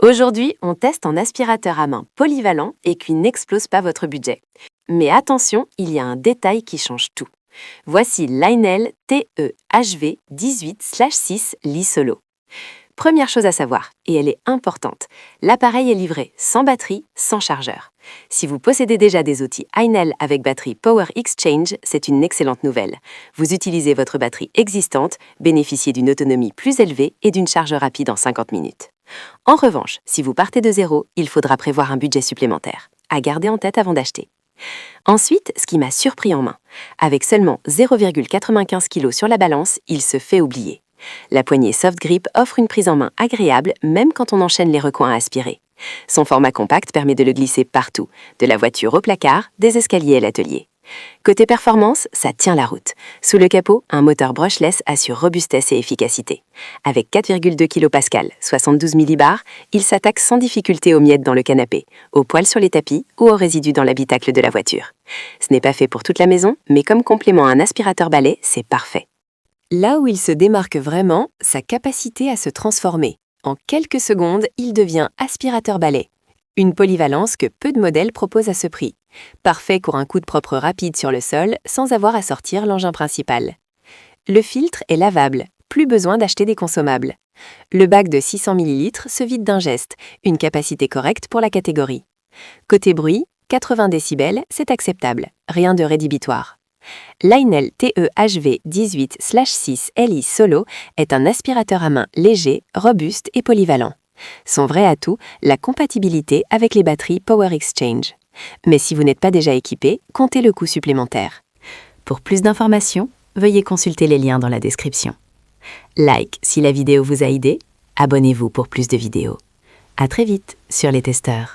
Aujourd'hui, on teste un aspirateur à main polyvalent et qui n'explose pas votre budget. Mais attention, il y a un détail qui change tout. Voici Lionel TE-HV 18/6 Li-Solo. Première chose à savoir, et elle est importante, l'appareil est livré sans batterie, sans chargeur. Si vous possédez déjà des outils Lionel avec batterie Power Exchange, c'est une excellente nouvelle. Vous utilisez votre batterie existante, bénéficiez d'une autonomie plus élevée et d'une charge rapide en 50 minutes. En revanche, si vous partez de zéro, il faudra prévoir un budget supplémentaire. À garder en tête avant d'acheter. Ensuite, ce qui m'a surpris en main. Avec seulement 0,95 kg sur la balance, il se fait oublier. La poignée Soft Grip offre une prise en main agréable même quand on enchaîne les recoins à aspirer. Son format compact permet de le glisser partout, de la voiture au placard, des escaliers à l'atelier. Côté performance, ça tient la route. Sous le capot, un moteur brushless assure robustesse et efficacité. Avec 4,2 kPa, 72 millibars, il s'attaque sans difficulté aux miettes dans le canapé, aux poils sur les tapis ou aux résidus dans l'habitacle de la voiture. Ce n'est pas fait pour toute la maison, mais comme complément à un aspirateur-balai, c'est parfait. Là où il se démarque vraiment, sa capacité à se transformer. En quelques secondes, il devient aspirateur-balai. Une polyvalence que peu de modèles proposent à ce prix. Parfait pour un coup de propre rapide sur le sol, sans avoir à sortir l'engin principal. Le filtre est lavable, plus besoin d'acheter des consommables. Le bac de 600 ml se vide d'un geste, une capacité correcte pour la catégorie. Côté bruit, 80 décibels, c'est acceptable, rien de rédhibitoire. Lionel TE-HV 18/6 Li-Solo est un aspirateur à main léger, robuste et polyvalent. Son vrai atout, la compatibilité avec les batteries Power Exchange. Mais si vous n'êtes pas déjà équipé, comptez le coût supplémentaire. Pour plus d'informations, veuillez consulter les liens dans la description. Like si la vidéo vous a aidé, abonnez-vous pour plus de vidéos. À très vite sur Les Testeurs.